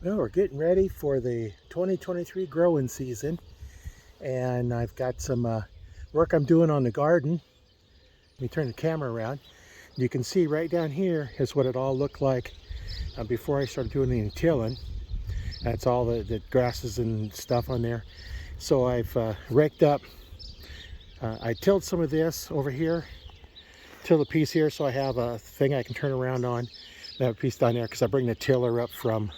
Well, we're getting ready for the 2023 growing season, and I've got some work I'm doing on the garden. Let me turn the camera around. You can see right down here is what it all looked like before I started doing the tilling. That's all the grasses and stuff on there. So I've raked up, I tilled some of this over here, tilled a piece here so I have a thing I can turn around on. I have a piece down there because I bring the tiller up from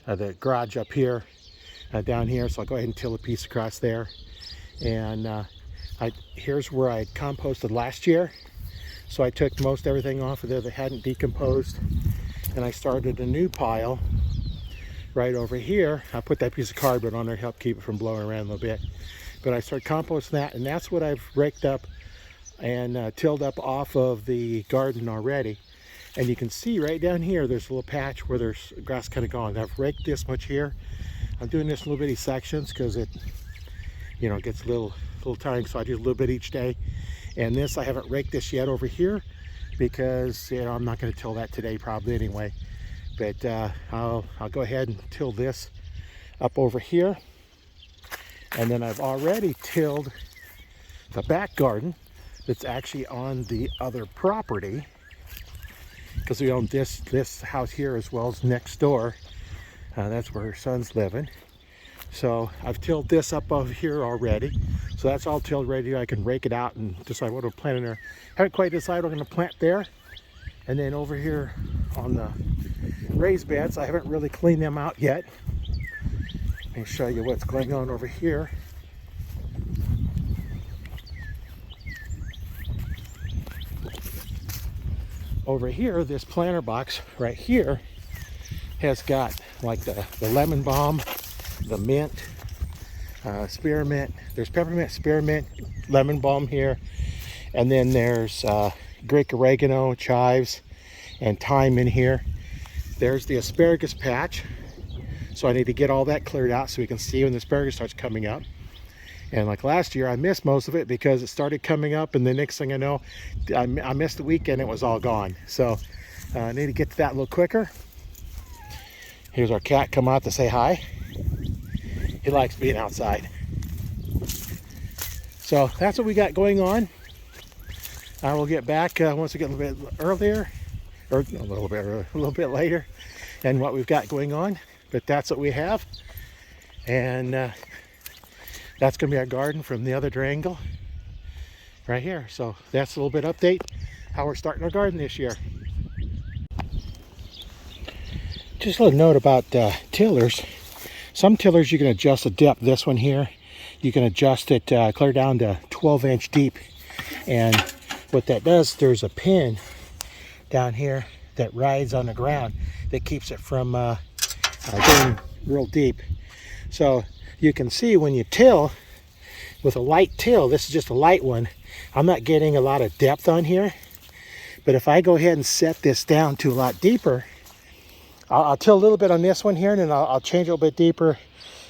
the garage up here, down here, so I'll go ahead and till a piece across there. And here's where I composted last year. So I took most everything off of there that hadn't decomposed, and I started a new pile right over here. I put that piece of cardboard on there to help keep it from blowing around a little bit. But I started composting that, and that's what I've raked up and tilled up off of the garden already. And you can see right down here, there's a little patch where there's grass kind of gone. I've raked this much here. I'm doing this in little bitty sections because it, gets a little tiring. So I do a little bit each day. And this, I haven't raked this yet over here because, I'm not going to till that today probably anyway. But I'll go ahead and till this up over here. And then I've already tilled the back garden that's actually on the other property, because we own this house here as well as next door. That's where her son's living. So I've tilled this up over here already. So that's all tilled ready. I can rake it out and decide what to plant in there. Haven't quite decided what I'm going to plant there. And then over here on the raised beds, I haven't really cleaned them out yet. Let me show you what's going on over here. Over here, this planter box right here has got like the lemon balm, the mint, spearmint. There's peppermint, spearmint, lemon balm here. And then there's Greek oregano, chives, and thyme in here. There's the asparagus patch. So I need to get all that cleared out so we can see when the asparagus starts coming up. And like last year, I missed most of it because it started coming up, and the next thing I know, I missed the weekend, it was all gone. So I need to get to that a little quicker. Here's our cat come out to say hi. He likes being outside. So that's what we got going on. I will get back once we get a little bit earlier, or a little bit later, and what we've got going on. But that's what we have. And that's going to be our garden from the other angle right here. So that's a little bit update how we're starting our garden this year. Just a little note about tillers. Some tillers you can adjust the depth. This one here, you can adjust it clear down to 12-inch deep. And what that does, there's a pin down here that rides on the ground that keeps it from going real deep. So you can see when you till with a light till, this is just a light one, I'm not getting a lot of depth on here. But if I go ahead and set this down to a lot deeper, I'll till a little bit on this one here, and then I'll change it a little bit deeper,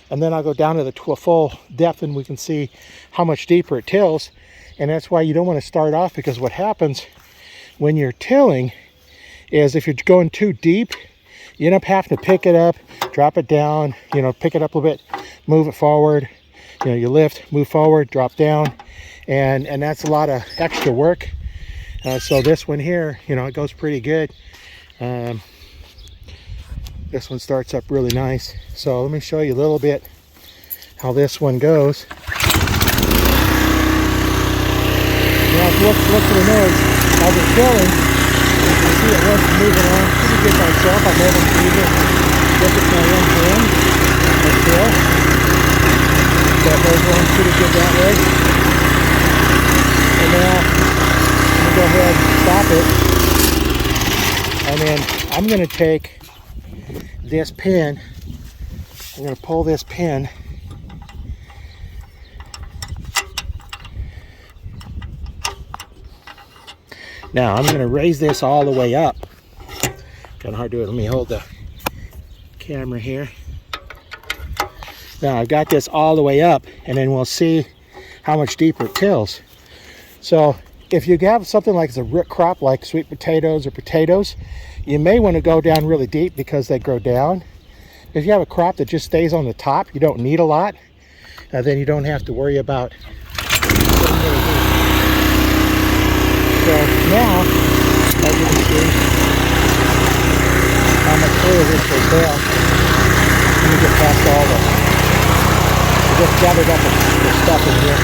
and then I'll go down to the full depth, and we can see how much deeper it tills. And that's why you don't want to start off, because what happens when you're tilling is if you're going too deep, you end up having to pick it up, drop it down, pick it up a little bit, move it forward, you lift, move forward, drop down, and that's a lot of extra work. So this one here, it goes pretty good. This one starts up really nice. So let me show you a little bit how this one goes. Look for the noise. As it's tilling, you can see it wants to move along pretty good by itself. I'm able to move it with my own hand and till. So it goes along pretty good that way. And now I'm going to go ahead and stop it. And then I'm going to take this pin. I'm going to pull this pin. Now I'm going to raise this all the way up. Kind of hard to do it. Let me hold the camera here. Now I've got this all the way up, and then we'll see how much deeper it tills. So if you have something like the root crop, like sweet potatoes or potatoes, you may want to go down really deep because they grow down. if you have a crop that just stays on the top, you don't need a lot, then you don't have to worry about. So now, as you can see, how much further this goes down. Let me get past all the, we just gathered up the stuff in here.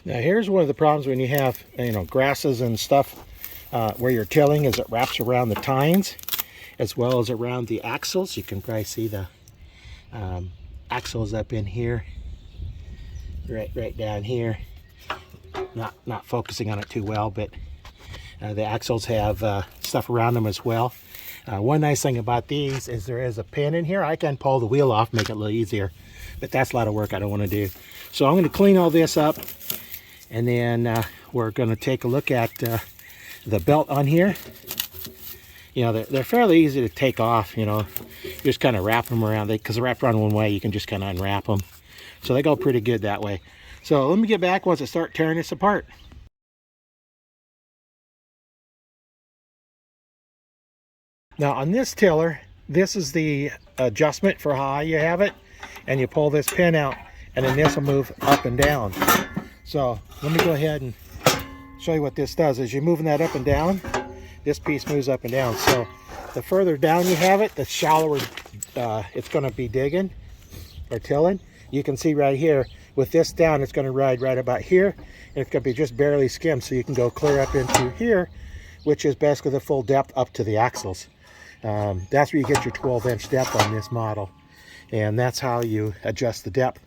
Now here's one of the problems when you have, grasses and stuff where you're tilling, is it wraps around the tines as well as around the axles. You can probably see the axles up in here, right down here. Not focusing on it too well, but the axles have stuff around them as well. One nice thing about these is there is a pin in here. I can pull the wheel off, make it a little easier, but that's a lot of work I don't want to do. So I'm going to clean all this up, and then we're going to take a look at the belt on here. They're fairly easy to take off. You just kind of wrap them around, because they're wrapped around one way. You can just kind of unwrap them, so they go pretty good that way. So let me get back once I start tearing this apart. Now on this tiller, this is the adjustment for how high you have it, and you pull this pin out, and then this will move up and down. So let me go ahead and show you what this does. As you're moving that up and down, this piece moves up and down. So the further down you have it, the shallower it's going to be digging or tilling. You can see right here, with this down, it's going to ride right about here, and it's going to be just barely skimmed, so you can go clear up into here, which is basically the full depth up to the axles. That's where you get your 12-inch depth on this model, and that's how you adjust the depth